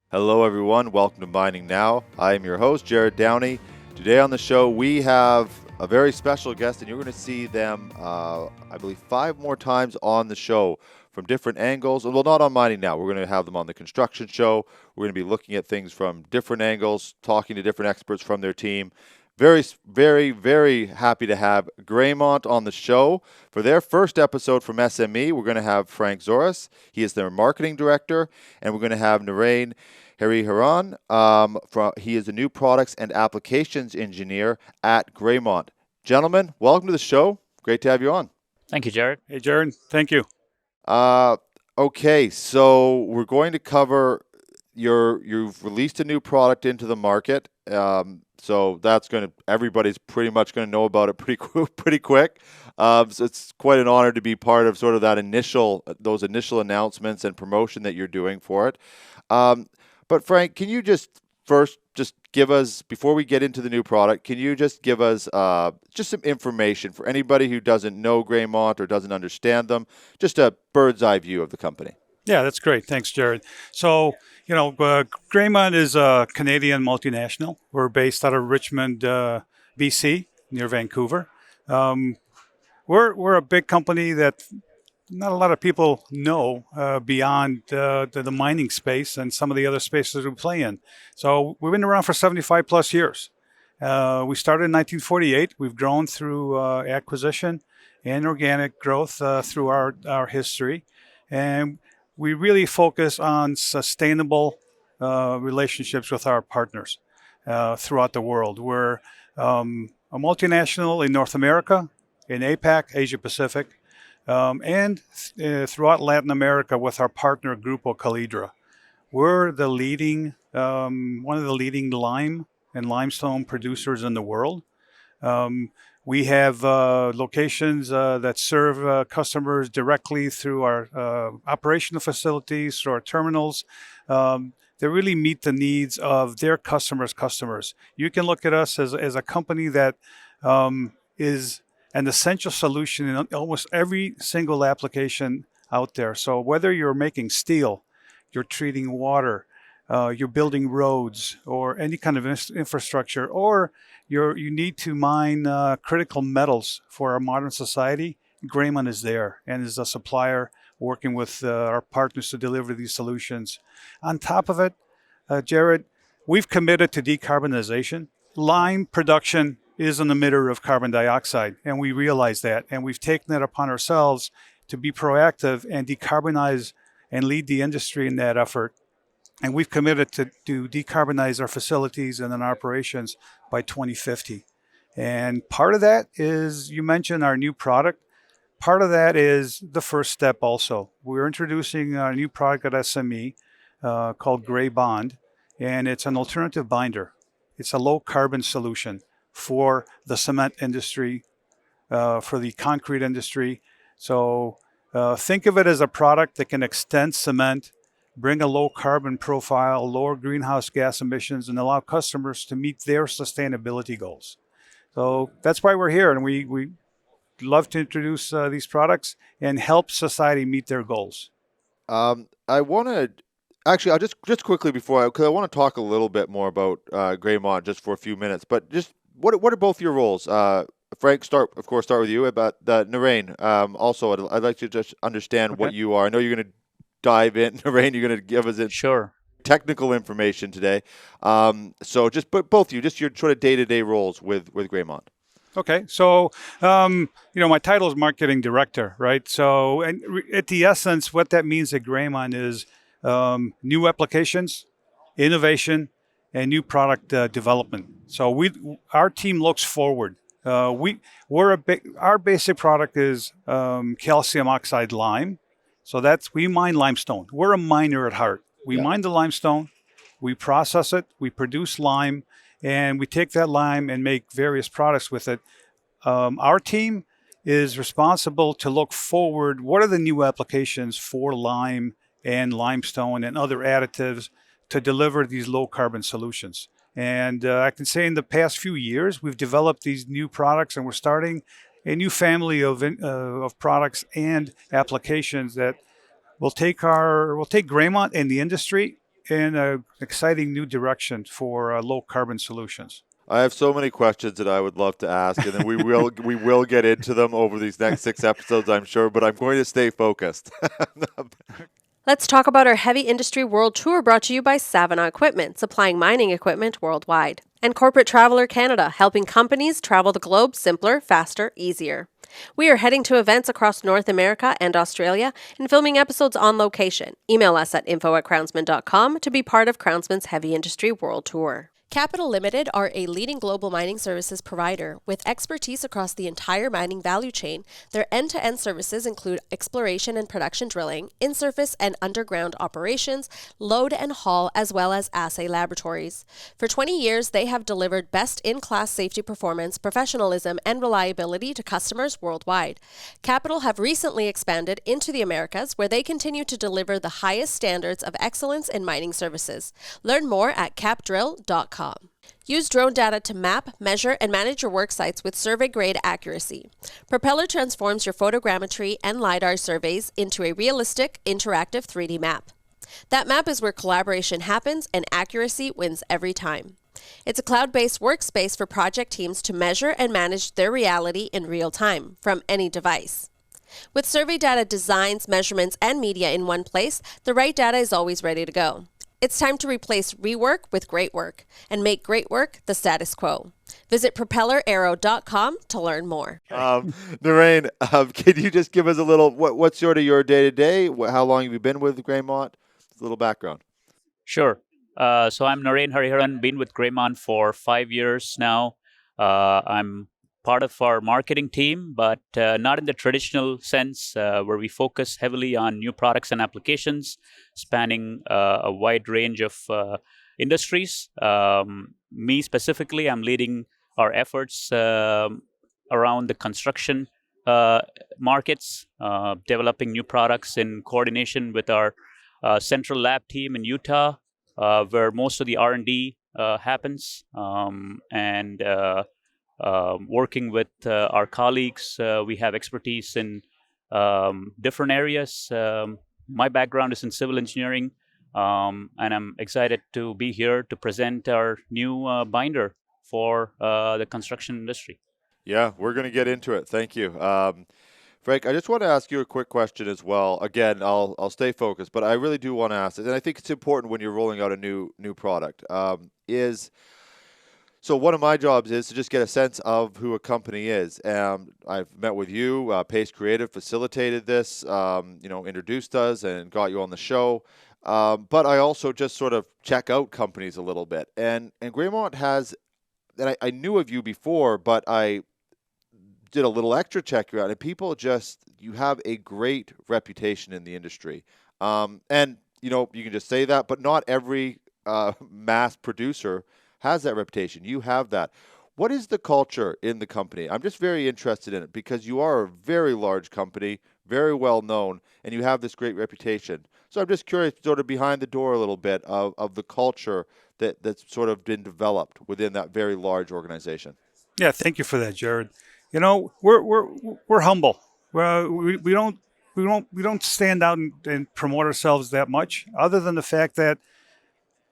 Hello, everyone. Welcome to Mining Now. I am your host, Jared Downey. Today on the show, we have a very special guest, and you're going to see them, I believe, 5 more times on the show from different angles. Well, not on Mining Now. We're going to have them on the construction show. We're going to be looking at things from different angles, talking to different experts from their team. Very, very, very happy to have Graymont on the show. For their first episode from SME, we're going to have Frank Zouras. He is their marketing director, and we're going to have Narain Hariharan. He is a new products and applications engineer at Graymont. Gentlemen, welcome to the show. Great to have you on. Thank you, Jared. Hey, Jared. Thank you. Okay, so we're going to cover you've released a new product into the market. So that's everybody's pretty much going to know about it pretty quick. So it's quite an honor to be part of sort of those initial announcements and promotion that you're doing for it. But Frank, can you just give us, before we get into the new product, can you just give us just some information for anybody who doesn't know Graymont or doesn't understand them, just a bird's eye view of the company? Yeah, that's great. Thanks, Jared. So, Graymont is a Canadian multinational. We're based out of Richmond, BC, near Vancouver. We're a big company that not a lot of people know beyond the mining space and some of the other spaces we play in. So we've been around for 75 plus years. We started in 1948. We've grown through acquisition and organic growth through our history. And we really focus on sustainable relationships with our partners throughout the world. We're a multinational in North America, in APAC, Asia Pacific, and throughout Latin America with our partner Grupo Calidra. We're the one of the leading lime and limestone producers in the world. We have locations that serve customers directly through our operational facilities, through our terminals. They really meet the needs of their customers. You can look at us as a company that is an essential solution in almost every single application out there. So whether you're making steel, you're treating water, you're building roads or any kind of infrastructure, or you need to mine critical metals for our modern society, Graymont is there and is a supplier working with our partners to deliver these solutions. On top of it, Jared, we've committed to decarbonization. Lime production is an emitter of carbon dioxide, and we realize that, and we've taken it upon ourselves to be proactive and decarbonize and lead the industry in that effort. And we've committed to decarbonize our facilities and then operations by 2050. And part of that is, you mentioned our new product. Part of that is the first step also. We're introducing a new product at SME called GRAYBOND, and it's an alternative binder. It's a low carbon solution for the cement industry, for the concrete industry. So think of it as a product that can extend cement, bring a low carbon profile, lower greenhouse gas emissions, and allow customers to meet their sustainability goals. So that's why we're here, and we love to introduce these products and help society meet their goals. I want to actually, I'll just quickly because I want to talk a little bit more about Graymont just for a few minutes. But just what are both your roles? Frank, start with you. About Narain. Also, I'd like to just understand what you are. I know you're going to dive in, Narain. You're going to give us technical information today. So just both of you, just your sort of day-to-day roles with Graymont. Okay, so my title is marketing director, right? So, and at the essence, what that means at Graymont is new applications, innovation, and new product development. So our team looks forward. Our basic product is calcium oxide lime. So we mine limestone. We're a miner at heart. We mine the limestone, we process it, we produce lime, and we take that lime and make various products with it. Our team is responsible to look forward. What are the new applications for lime and limestone and other additives to deliver these low carbon solutions? And I can say in the past few years, we've developed these new products, and we're starting a new family of products and applications that will take Graymont and the industry in an exciting new direction for low carbon solutions. I have so many questions that I would love to ask, and then we will get into them over these next 6 episodes, I'm sure, but I'm going to stay focused. Let's talk about our Heavy Industry World Tour, brought to you by Savona Equipment, supplying mining equipment worldwide. And Corporate Traveler Canada, helping companies travel the globe simpler, faster, easier. We are heading to events across North America and Australia and filming episodes on location. Email us at info@crownsman.com to be part of Crownsman's Heavy Industry World Tour. Capital Limited are a leading global mining services provider with expertise across the entire mining value chain. Their end-to-end services include exploration and production drilling, in-surface and underground operations, load and haul, as well as assay laboratories. For 20 years, they have delivered best-in-class safety performance, professionalism, and reliability to customers worldwide. Capital have recently expanded into the Americas, where they continue to deliver the highest standards of excellence in mining services. Learn more at capdrill.com. Use drone data to map, measure, and manage your work sites with survey-grade accuracy. Propeller transforms your photogrammetry and LiDAR surveys into a realistic, interactive 3D map. That map is where collaboration happens and accuracy wins every time. It's a cloud-based workspace for project teams to measure and manage their reality in real time from any device. With survey data, designs, measurements, and media in one place, the right data is always ready to go. It's time to replace rework with great work and make great work the status quo. Visit propelleraero.com to learn more. Narain, can you just give us a little, what's sort of your day-to-day? How long have you been with Graymont? A little background. Sure. So I'm Narain Hariharan, been with Graymont for 5 years now. I'm part of our marketing team, but not in the traditional sense, where we focus heavily on new products and applications, spanning a wide range of industries. Me specifically, I'm leading our efforts around the construction markets, developing new products in coordination with our central lab team in Utah, where most of the R&D happens, and working with our colleagues. We have expertise in different areas. My background is in civil engineering, and I'm excited to be here to present our new binder for the construction industry. Yeah, we're going to get into it. Thank you. Frank, I just want to ask you a quick question as well. Again, I'll stay focused, but I really do want to ask it, and I think it's important when you're rolling out a new product. So one of my jobs is to just get a sense of who a company is. I've met with you. Pace Creative facilitated this, introduced us and got you on the show. But I also just sort of check out companies a little bit. And Graymont has, and I knew of you before, but I did a little extra check you out. And people you have a great reputation in the industry. And, you can just say that, but not every mass producer has that reputation. You have that. What is the culture in the company? I'm just very interested in it because you are a very large company, very well known, and you have this great reputation. So I'm just curious, sort of behind the door a little bit of the culture that's sort of been developed within that very large organization. Yeah, thank you for that, Jared. We're humble. We don't stand out and promote ourselves that much, other than the fact that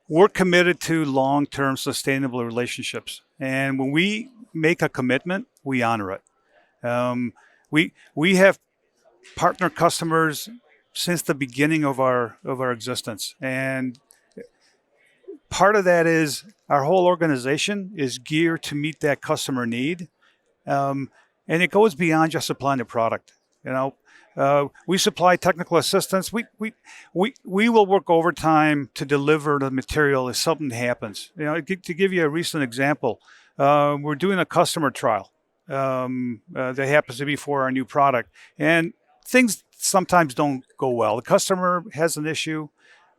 we're committed to long-term sustainable relationships. And when we make a commitment, we honor it. We have partner customers since the beginning of our existence. And part of that is our whole organization is geared to meet that customer need. And it goes beyond just supplying the product. We supply technical assistance. We will work overtime to deliver the material if something happens. To give you a recent example, we're doing a customer trial that happens to be for our new product, and things sometimes don't go well. The customer has an issue.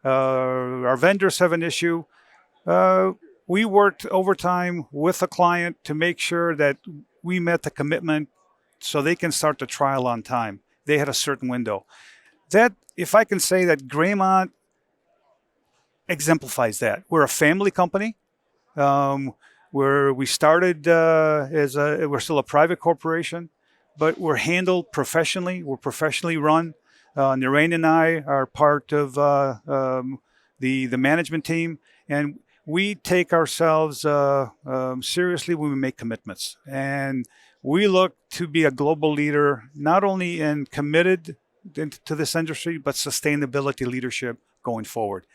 Our vendors have an issue. We worked overtime with the client to make sure that we met the commitment so they can start the trial on time. They had a certain window. That, if I can say that, Graymont exemplifies that. We're a family company. We started we're still a private corporation, but we're handled professionally. We're professionally run. Narain and I are part of the management team, and we take ourselves seriously when we make commitments. And we look to be a global leader, not only in committed to this industry, but sustainability leadership going forward.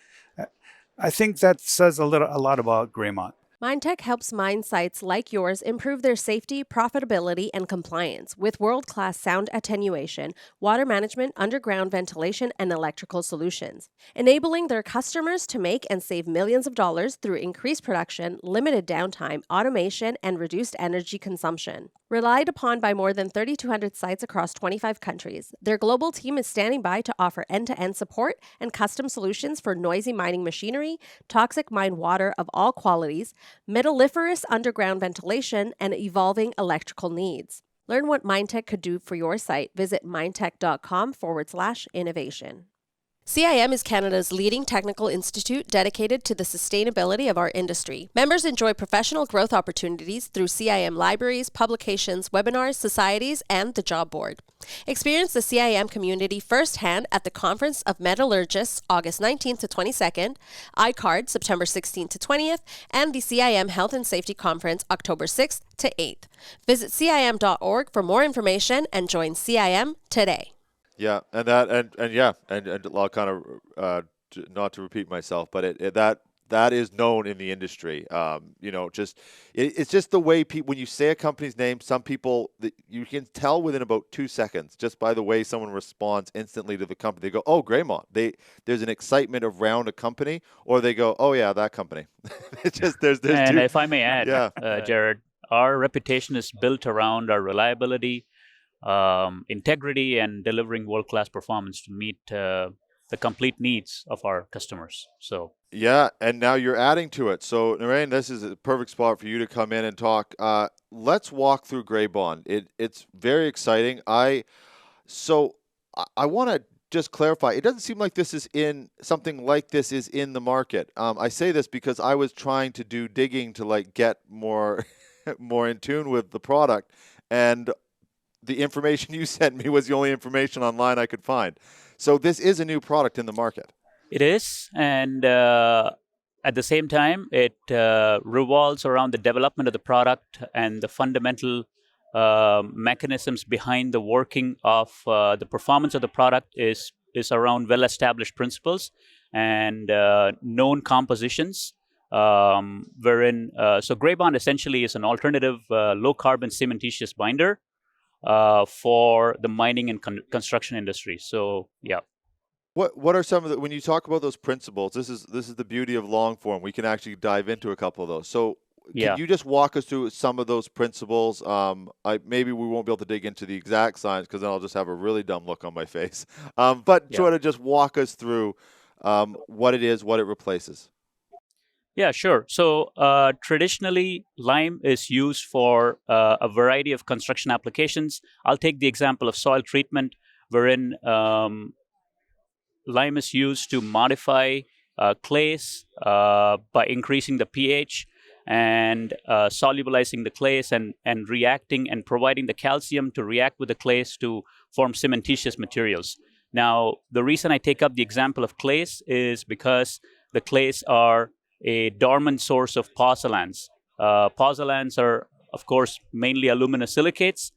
I think that says a lot about Graymont. MineTech helps mine sites like yours improve their safety, profitability, and compliance with world-class sound attenuation, water management, underground ventilation, and electrical solutions, enabling their customers to make and save millions of dollars through increased production, limited downtime, automation, and reduced energy consumption. Relied upon by more than 3,200 sites across 25 countries, their global team is standing by to offer end-to-end support and custom solutions for noisy mining machinery, toxic mine water of all qualities, metalliferous underground ventilation, and evolving electrical needs. Learn what MineTech could do for your site. Visit minetech.com/innovation. CIM is Canada's leading technical institute dedicated to the sustainability of our industry. Members enjoy professional growth opportunities through CIM libraries, publications, webinars, societies, and the job board. Experience the CIM community firsthand at the Conference of Metallurgists August 19th to 22nd, ICARD September 16th to 20th, and the CIM Health and Safety Conference October 6th to 8th. Visit CIM.org for more information and join CIM today. Yeah, and I'll kind of not to repeat myself, but that is known in the industry. It's just the way people, when you say a company's name, some people you can tell within about 2 seconds just by the way someone responds instantly to the company. They go, "Oh, Graymont." There's an excitement around a company, or they go, "Oh yeah, that company." It's just there's and two. if I may add, Jared, our reputation is built around our reliability, integrity, and delivering world-class performance to meet the complete needs of our customers. So yeah, and now you're adding to it. So Narain, this is a perfect spot for you to come in and talk. Let's walk through GRAYBOND. It's very exciting. I want to just clarify. It doesn't seem like something like this is in the market. I say this because I was trying to do digging to get more more in tune with the product, and the information you sent me was the only information online I could find. So this is a new product in the market. it is, and at the same time, it revolves around the development of the product and the fundamental mechanisms behind the working of the performance of the product is around well-established principles and known compositions. Wherein so GRAYBOND essentially is an alternative low-carbon cementitious binder for the mining and construction industry. So yeah. What are some of when you talk about those principles? This is the beauty of long form. We can actually dive into a couple of those. So can you just walk us through some of those principles? Maybe we won't be able to dig into the exact science because then I'll just have a really dumb look on my face. Sort of just walk us through what it is, what it replaces. Yeah, sure. So traditionally, lime is used for a variety of construction applications. I'll take the example of soil treatment, wherein lime is used to modify clays by increasing the pH and solubilizing the clays and reacting and providing the calcium to react with the clays to form cementitious materials. Now, the reason I take up the example of clays is because the clays are a dormant source of pozzolans. Pozzolans are, of course, mainly aluminosilicates.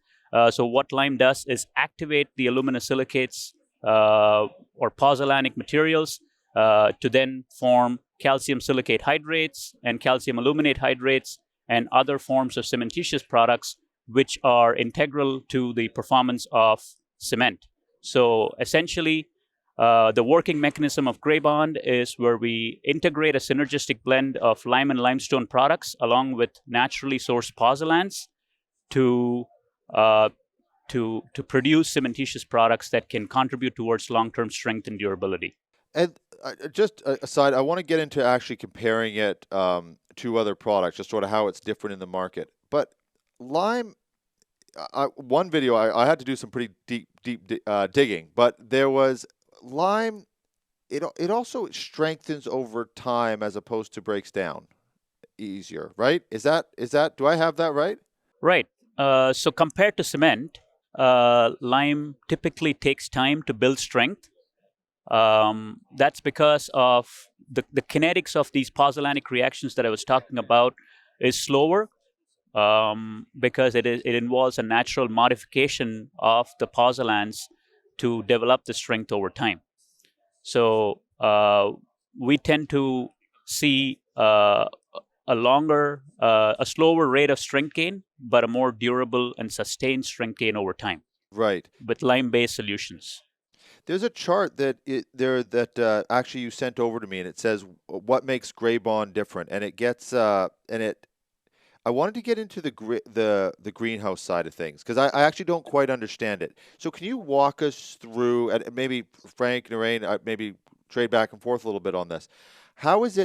So what lime does is activate the aluminosilicates or pozzolanic materials to then form calcium silicate hydrates and calcium aluminate hydrates and other forms of cementitious products which are integral to the performance of cement. So essentially, the working mechanism of GRAYBOND is where we integrate a synergistic blend of lime and limestone products along with naturally sourced pozzolans to produce cementitious products that can contribute towards long-term strength and durability. And just aside, I want to get into actually comparing it to other products, just sort of how it's different in the market. But lime, one video, I had to do some pretty deep digging, but there was lime, it also strengthens over time as opposed to breaks down easier, right? Is that do I have that right? Right. So compared to cement, lime typically takes time to build strength. That's because of the kinetics of these pozzolanic reactions that I was talking about is slower, because it involves a natural modification of the pozzolans to develop the strength over time. So we tend to see a slower rate of strength gain, but a more durable and sustained strength gain over time Right. with lime-based solutions. There's a chart that actually you sent over to me, and it says what makes GRAYBOND different, and it gets and it. I wanted to get into the greenhouse side of things because I actually don't quite understand it. So can you walk us through, and maybe Frank, Narain, maybe trade back and forth a little bit on this. How is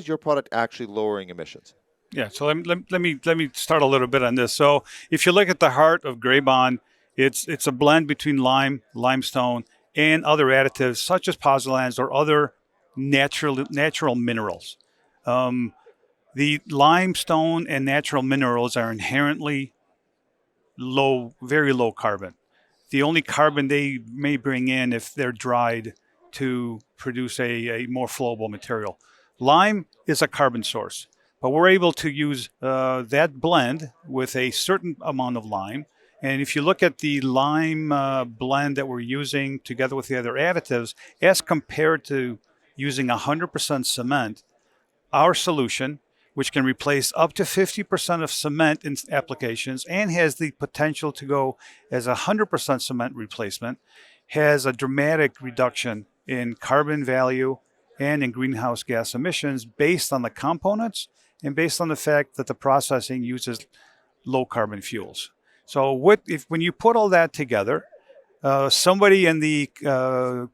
your product actually lowering emissions? Yeah, so let me start a little bit on this. So if you look at the heart of GRAYBOND, it's a blend between limestone, and other additives such as pozzolans or other natural minerals. The limestone and natural minerals are inherently very low carbon. The only carbon they may bring in if they're dried to produce a more flowable material. Lime is a carbon source, but we're able to use that blend with a certain amount of lime. And if you look at the lime blend that we're using together with the other additives, as compared to using 100% cement, our solution, which can replace up to 50% of cement in applications and has the potential to go as 100% cement replacement, has a dramatic reduction in carbon value and in greenhouse gas emissions based on the components and based on the fact that the processing uses low carbon fuels. So when you put all that together, somebody in the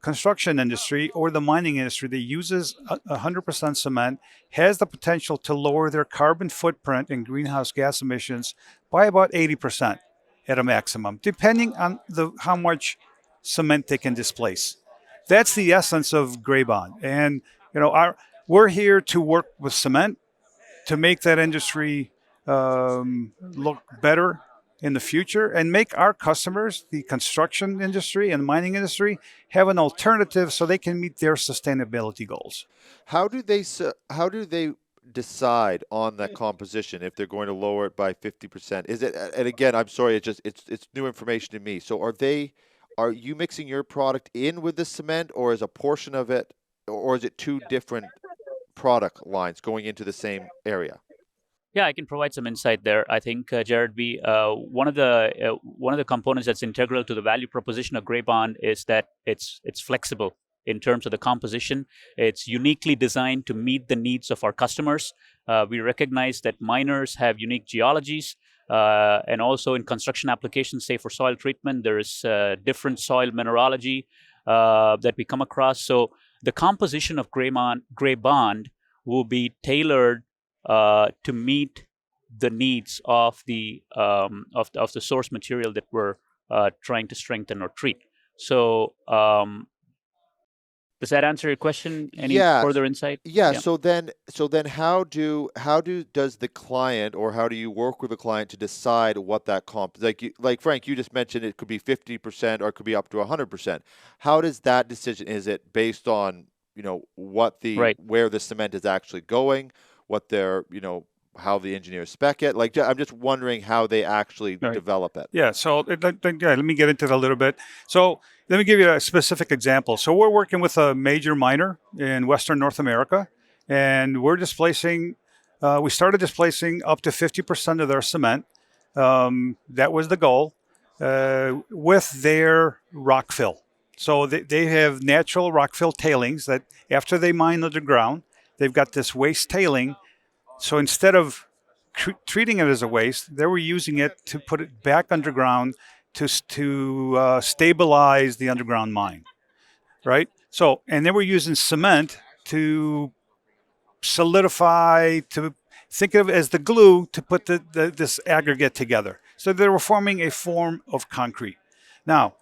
construction industry or the mining industry that uses 100% cement has the potential to lower their carbon footprint and greenhouse gas emissions by about 80% at a maximum, depending on how much cement they can displace. That's the essence of GRAYBOND. And we're here to work with cement to make that industry look better in the future and make our customers, the construction industry and mining industry, have an alternative so they can meet their sustainability goals. How do they decide on that composition if they're going to lower it by 50%? Is it, and again, I'm sorry, it's new information to me. So are you mixing your product in with the cement, or is a portion of it, or is it two different product lines going into the same area? Yeah, I can provide some insight there. I think, Jared, one of the components that's integral to the value proposition of GRAYBOND is that it's flexible in terms of the composition. It's uniquely designed to meet the needs of our customers. We recognize that miners have unique geologies, and also in construction applications, say for soil treatment, there is different soil mineralogy that we come across. So the composition of GRAYBOND will be tailored to meet the needs of the source material that we're trying to strengthen or treat. So does that answer your question? Any further insight? Yeah. So then how does the client, or how do you work with the client to decide what that like Frank, you just mentioned it could be 50% or it could be up to 100%. How does that decision, is it based on where the cement is actually going, what they're, how the engineers spec it? Like, I'm just wondering how they actually develop it. Yeah. So let me get into it a little bit. So let me give you a specific example. So we're working with a major miner in Western North America, and we started displacing up to 50% of their cement. That was the goal, with their rock fill. So they have natural rock fill tailings that after they mine underground, they've got this waste tailing. So instead of treating it as a waste, they were using it to put it back underground to stabilize the underground mine, right? So, and they were using cement to solidify, to think of it as the glue to put this aggregate together. So they were forming a form of concrete. Now,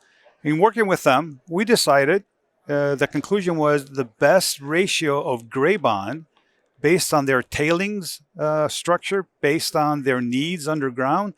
in working with them, we decided the conclusion was the best ratio of GRAYBOND based on their tailings structure, based on their needs underground,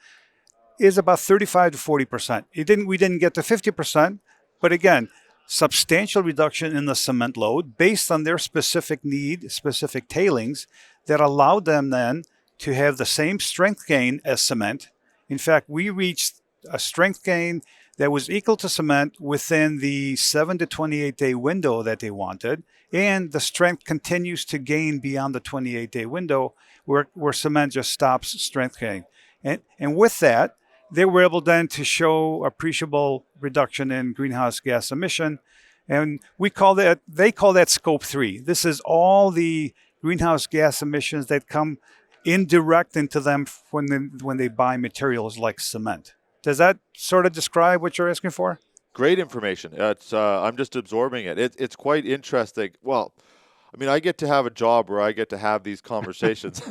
is about 35 to 40%. We didn't get to 50%, but again, substantial reduction in the cement load based on their specific need, specific tailings, that allowed them then to have the same strength gain as cement. In fact, we reached a strength gain that was equal to cement within the 7 to 28 day window that they wanted. And the strength continues to gain beyond the 28 day window where cement just stops strength gain. And with that, they were able then to show appreciable reduction in greenhouse gas emission. And they call that scope 3. This is all the greenhouse gas emissions that come indirect into them when they buy materials like cement. Does that sort of describe what you're asking for? Great information. I'm just absorbing it. It's quite interesting. Well, I mean, I get to have a job where I get to have these conversations.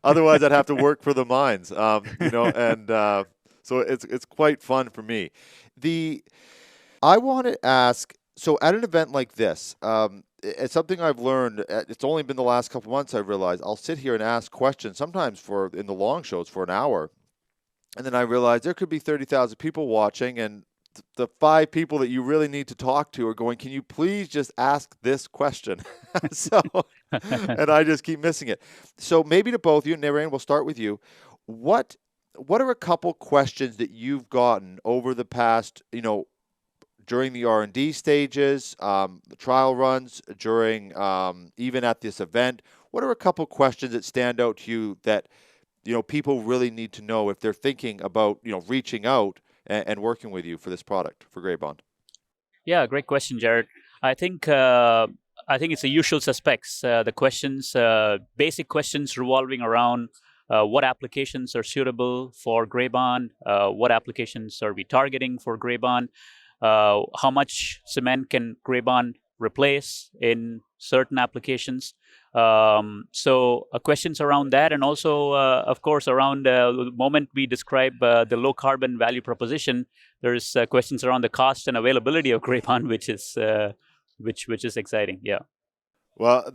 Otherwise, I'd have to work for the mines, and so it's quite fun for me. I want to ask, so at an event like this, it's something I've learned. It's only been the last couple months I've realized I'll sit here and ask questions, sometimes in the long shows for an hour, and then I realize there could be 30,000 people watching, and the 5 people that you really need to talk to are going, can you please just ask this question? And I just keep missing it. So maybe to both of you, Narain, we'll start with you. What are a couple questions that you've gotten over the past, during the R&D stages, the trial runs, during even at this event? What are a couple questions that stand out to you that, people really need to know if they're thinking about, reaching out and working with you for this product, for GRAYBOND? Yeah, great question, Jared. I think it's the usual suspects. The questions, basic questions revolving around what applications are suitable for GRAYBOND, what applications are we targeting for GRAYBOND, how much cement can GRAYBOND replace in certain applications. So questions around that, and also, of course, around the moment we describe the low carbon value proposition, there's questions around the cost and availability of GRAYBOND, which is exciting. Yeah. Well,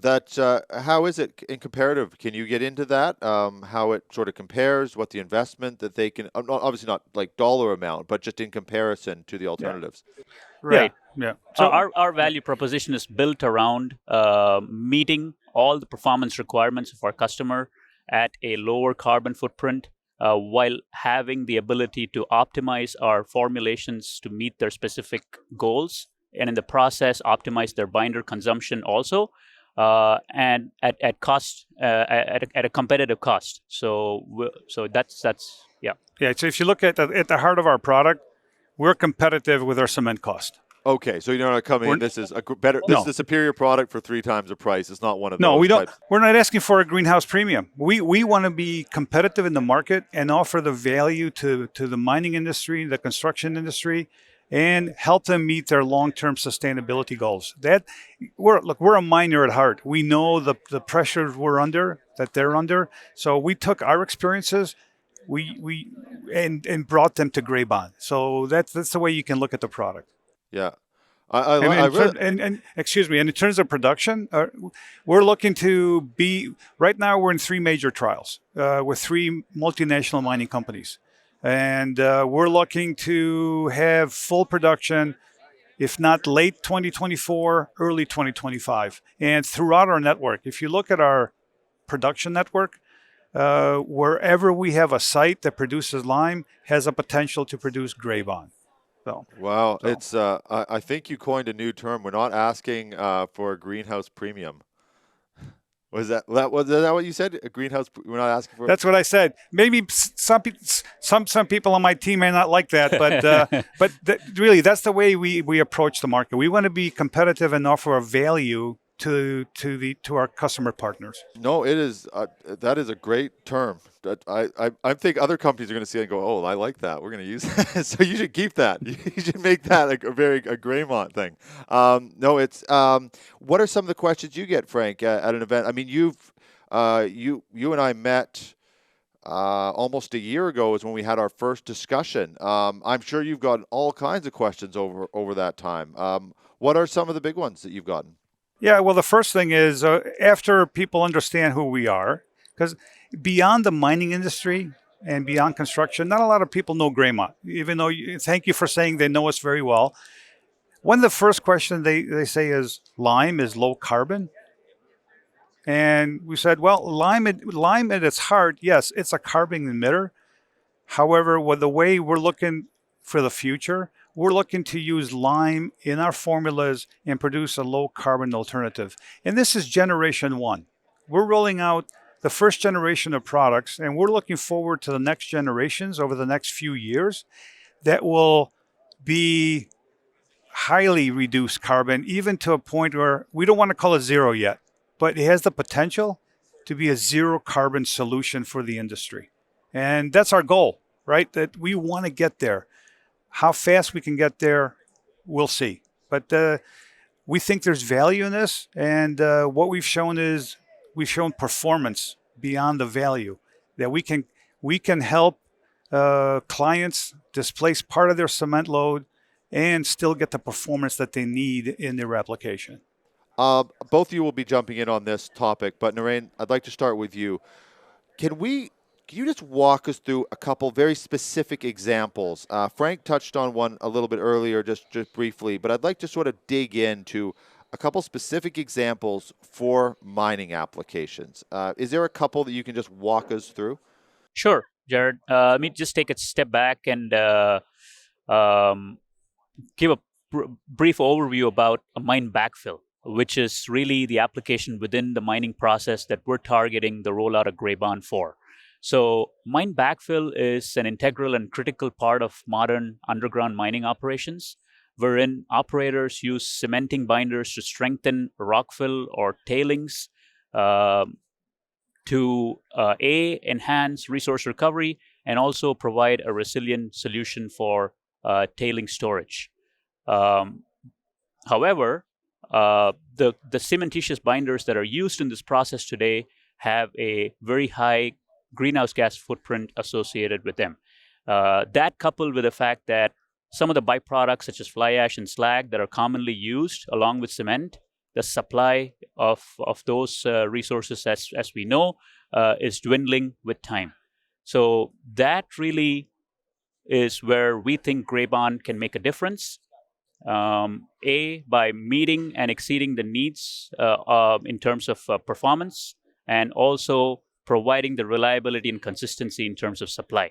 how is it in comparative? Can you get into that? How it sort of compares, what the investment that they can, obviously not like dollar amount, but just in comparison to the alternatives. Yeah. Right. Yeah. So our value proposition is built around meeting all the performance requirements of our customer at a lower carbon footprint, while having the ability to optimize our formulations to meet their specific goals, and in the process optimize their binder consumption also, and at cost, at a competitive cost. So that's yeah. Yeah. So if you look at the heart of our product, we're competitive with our cement cost. Okay, so you're not coming in. This is a better. This is a superior product for 3 times the price. It's not one of those. No, we don't. Types. We're not asking for a greenhouse premium. We want to be competitive in the market and offer the value to the mining industry, the construction industry, and help them meet their long-term sustainability goals. We're a miner at heart. We know the pressures that they're under. So we took our experiences, and brought them to GRAYBOND. So that's the way you can look at the product. Yeah. Excuse me. And in terms of production, we're looking to be, right now we're in 3 major trials with 3 multinational mining companies. And we're looking to have full production, if not late 2024, early 2025. And throughout our network, if you look at our production network, wherever we have a site that produces lime has a potential to produce GRAYBOND. Wow, it's I think you coined a new term. We're not asking for a greenhouse premium. Was that what you said? A greenhouse? We're not asking for. That's what I said. Maybe some people on my team may not like that, but really that's the way we approach the market. We want to be competitive and offer a value to our customer partners. No, it is that is a great term. I think other companies are going to see it and go, oh, I like that. We're going to use that. So you should keep that. You should make that a Graymont thing. No, it's what are some of the questions you get, Frank, at an event? I mean, you and I met almost a year ago is when we had our first discussion. I'm sure you've gotten all kinds of questions over that time. What are some of the big ones that you've gotten? Yeah, well, the first thing is after people understand who we are, because beyond the mining industry and beyond construction, not a lot of people know Graymont, even though thank you for saying they know us very well. one of the first questions they say is lime is low carbon. And we said, well, lime at its heart, yes, it's a carbon emitter. However, with the way we're looking for the future, we're looking to use lime in our formulas and produce a low carbon alternative. And this is generation one. We're rolling out the first generation of products, and we're looking forward to the next generations over the next few years that will be highly reduced carbon, even to a point where we don't want to call it zero yet, but it has the potential to be a zero carbon solution for the industry. And that's our goal, right? That we want to get there. How fast we can get there, we'll see. But we think there's value in this. And what we've shown is we've shown performance beyond the value, that we can help clients displace part of their cement load and still get the performance that they need in their application. Both of you will be jumping in on this topic, but Narain, I'd like to start with you. Can you just walk us through a couple very specific examples? Frank touched on one a little bit earlier, just briefly, but I'd like to sort of dig into a couple specific examples for mining applications. Is there a couple that you can just walk us through? Sure, Jared. Let me just take a step back and give a brief overview about a mine backfill, which is really the application within the mining process that we're targeting the rollout of GRAYBOND for. So mine backfill is an integral and critical part of modern underground mining operations, wherein operators use cementing binders to strengthen rockfill or tailings to enhance resource recovery and also provide a resilient solution for tailing storage. However, the cementitious binders that are used in this process today have a very high greenhouse gas footprint associated with them. That coupled with the fact that some of the byproducts such as fly ash and slag that are commonly used along with cement, the supply of those resources, as we know, is dwindling with time. So that really is where we think GRAYBOND can make a difference. By meeting and exceeding the needs in terms of performance, and also providing the reliability and consistency in terms of supply.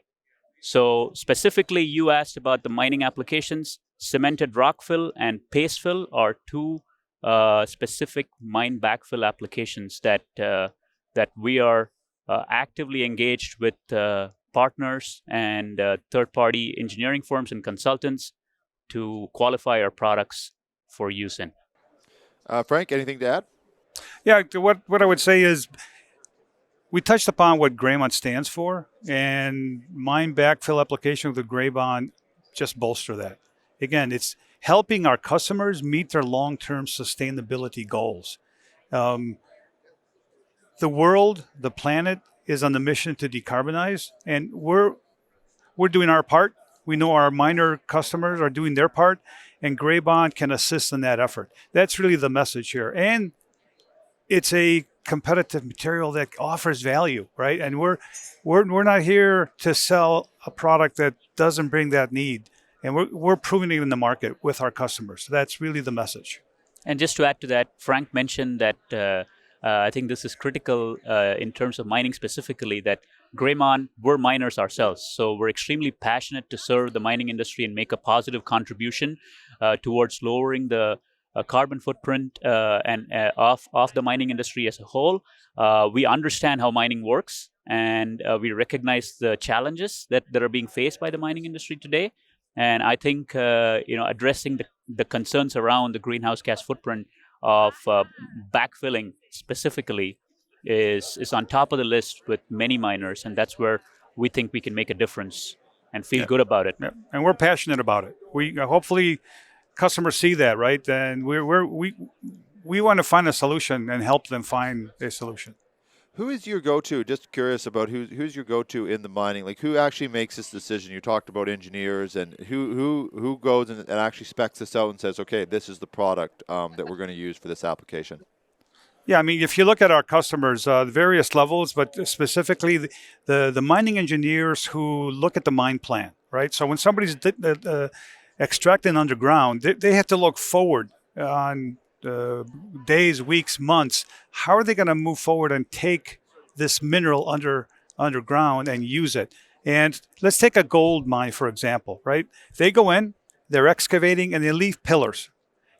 So specifically, you asked about the mining applications. Cemented rockfill and paste fill are two specific mine backfill applications that we are actively engaged with partners and third-party engineering firms and consultants to qualify our products for use in. Frank, anything to add? Yeah, what I would say is we touched upon what Graymont stands for, and mine backfill application with the GRAYBOND just bolster that. Again, it's helping our customers meet their long-term sustainability goals. The world, the planet, is on the mission to decarbonize, and we're doing our part. We know our miner customers are doing their part, and GRAYBOND can assist in that effort. That's really the message here. And it's a competitive material that offers value, right? And we're not here to sell a product that doesn't bring that need. And we're proving it in the market with our customers. So that's really the message. And just to add to that, Frank mentioned that I think this is critical in terms of mining specifically, that Graymont, we're miners ourselves. So we're extremely passionate to serve the mining industry and make a positive contribution towards lowering the carbon footprint of the mining industry as a whole. We understand how mining works, and we recognize the challenges that are being faced by the mining industry today. And I think addressing the concerns around the greenhouse gas footprint of backfilling specifically is on top of the list with many miners, and that's where we think we can make a difference and feel good about it. Yeah. And we're passionate about it. We hopefully customers see that, right? And we want to find a solution and help them find a solution. Who is your go-to? Just curious about who's your go-to in the mining. Like, who actually makes this decision? You talked about engineers, and who goes and actually specs this out and says, okay, this is the product that we're going to use for this application. Yeah, I mean, if you look at our customers, various levels, but specifically the mining engineers who look at the mine plan, right? So when somebody's extracting underground, they have to look forward on days, weeks, months. How are they going to move forward and take this mineral underground and use it? And let's take a gold mine, for example, right? They go in, they're excavating, and they leave pillars.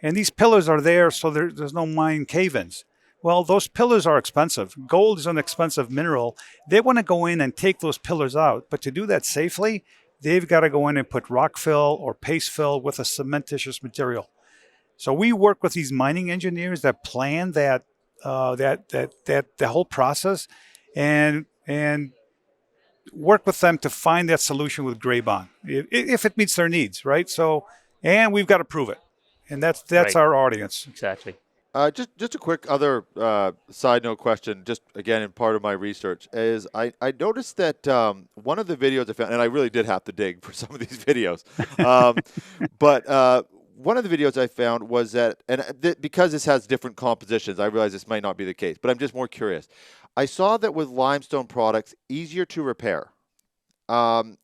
And these pillars are there so there's no mine cave-ins. Well, those pillars are expensive. Gold is an expensive mineral. They want to go in and take those pillars out. But to do that safely, they've got to go in and put rock fill or paste fill with a cementitious material. So we work with these mining engineers that plan that the whole process, and work with them to find that solution with GRAYBOND if it meets their needs, right? So, and we've got to prove it, and that's Right. our audience. Exactly. Just a quick other side note question, just again in part of my research, is I noticed that one of the videos I found, and I really did have to dig for some of these videos, but one of the videos I found was that, and because this has different compositions, I realize this might not be the case, but I'm just more curious. I saw that with limestone products, easier to repair.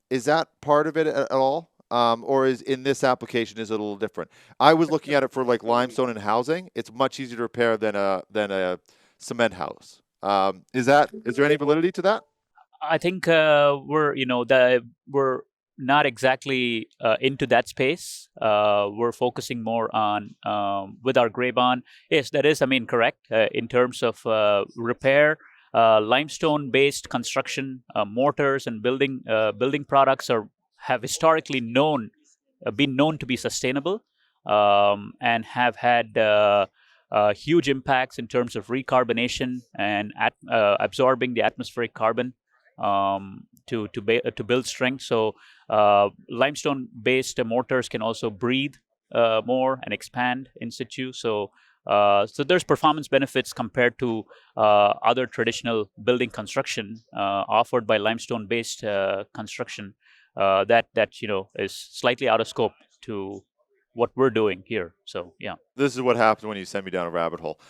Is that part of it at all? Or is in this application is it a little different? I was looking at it for like limestone and housing. It's much easier to repair than a cement house. Is there any validity to that? I think we're not exactly into that space. We're focusing more on with our GRAYBOND. Yes, that is, correct in terms of repair. Limestone-based construction, mortars and building products have historically been known to be sustainable, and have had huge impacts in terms of recarbonation and absorbing the atmospheric carbon to build strength. So limestone-based mortars can also breathe more and expand in situ. So there's performance benefits compared to other traditional building construction offered by limestone-based construction that is slightly out of scope to what we're doing here. So yeah, this is what happens when you send me down a rabbit hole.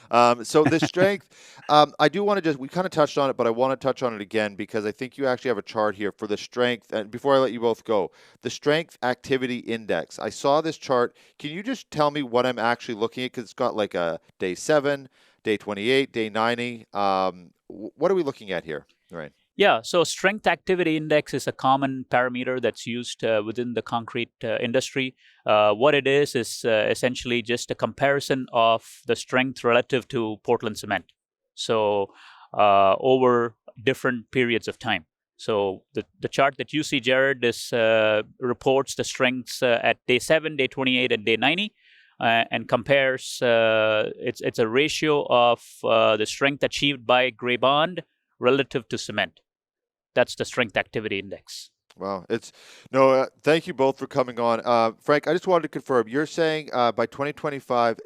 So the strength, I do want to we kind of touched on it, but I want to touch on it again because I think you actually have a chart here for the strength. And before I let you both go, the strength activity index. I saw this chart. Can you just tell me what I'm actually looking at? Because it's got like a day 7, day 28, day 90. What are we looking at here? Right. Yeah, so strength activity index is a common parameter that's used within the concrete industry. What it is essentially just a comparison of the strength relative to Portland cement. So over different periods of time. So the chart that you see, Jared, reports the strengths at day 7, day 28, and day 90. And compares, it's a ratio of the strength achieved by GRAYBOND relative to cement. That's the strength activity index. Wow. Thank you both for coming on. Frank, I just wanted to confirm, you're saying by 2025,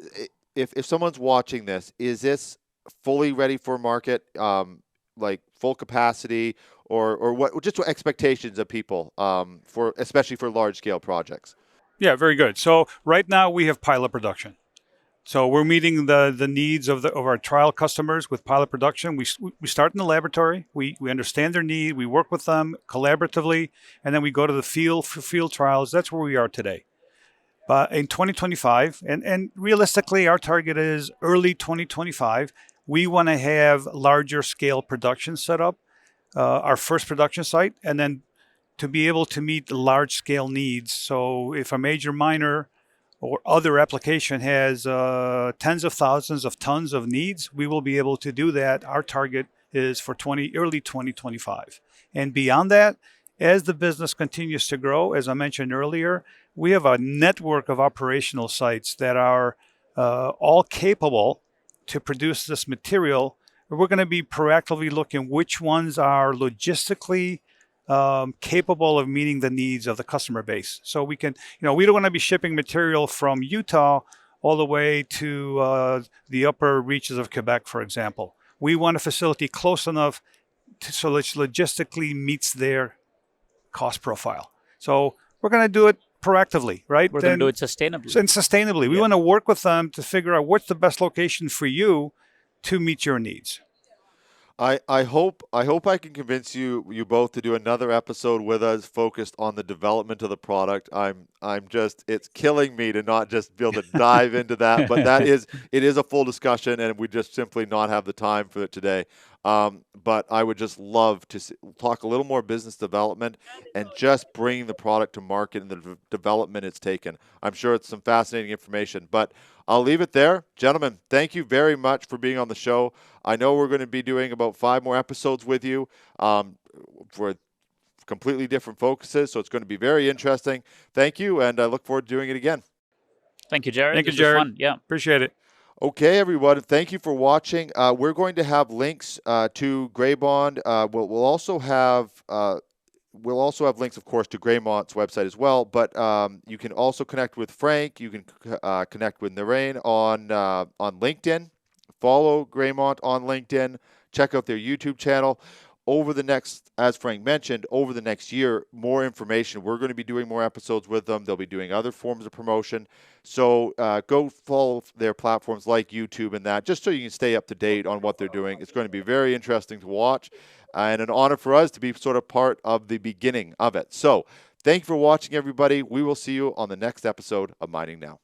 if someone's watching this, is this fully ready for market, like full capacity, or what? Just expectations of people, especially for large scale projects? Yeah, very good. So right now we have pilot production. So we're meeting the needs of our trial customers with pilot production. We start in the laboratory. We understand their need. We work with them collaboratively, and then we go to the field for field trials. That's where we are today. But in 2025, and realistically, our target is early 2025. We want to have larger scale production set up, our first production site, and then to be able to meet the large scale needs. So if a major miner or other application has tens of thousands of tons of needs, we will be able to do that. Our target is for early 2025. And beyond that, as the business continues to grow, as I mentioned earlier, we have a network of operational sites that are all capable to produce this material. We're going to be proactively looking which ones are logistically capable of meeting the needs of the customer base. So we can, we don't want to be shipping material from Utah all the way to the upper reaches of Quebec, for example. We want a facility close enough so that it logistically meets their cost profile. So we're going to do it proactively, right? We're going to do it sustainably. And sustainably. We want to work with them to figure out what's the best location for you to meet your needs. I hope I can convince you both to do another episode with us focused on the development of the product. I'm just it's killing me to not just be able to dive into that, but it is a full discussion, and we just simply not have the time for it today. But I would just love to talk a little more business development and just bringing the product to market and the development it's taken. I'm sure it's some fascinating information, but I'll leave it there. Gentlemen, thank you very much for being on the show. I know we're going to be doing about 5 more episodes with you for completely different focuses, so it's going to be very interesting. Thank you, and I look forward to doing it again. Thank you, Jared. Thank you, This was Jared. fun. Yeah. Appreciate it. Okay, everyone. Thank you for watching. We're going to have links to Graybond. We'll also have links, of course, to Graymont's website as well. But you can also connect with Frank. You can connect with Narain on LinkedIn. Follow Graymont on LinkedIn. Check out their YouTube channel. Over the next, as Frank mentioned, over the next year, more information. We're going to be doing more episodes with them. They'll be doing other forms of promotion. So go follow their platforms like YouTube and that, just so you can stay up to date on what they're doing. It's going to be very interesting to watch and an honor for us to be sort of part of the beginning of it. So thank you for watching, everybody. We will see you on the next episode of Mining Now.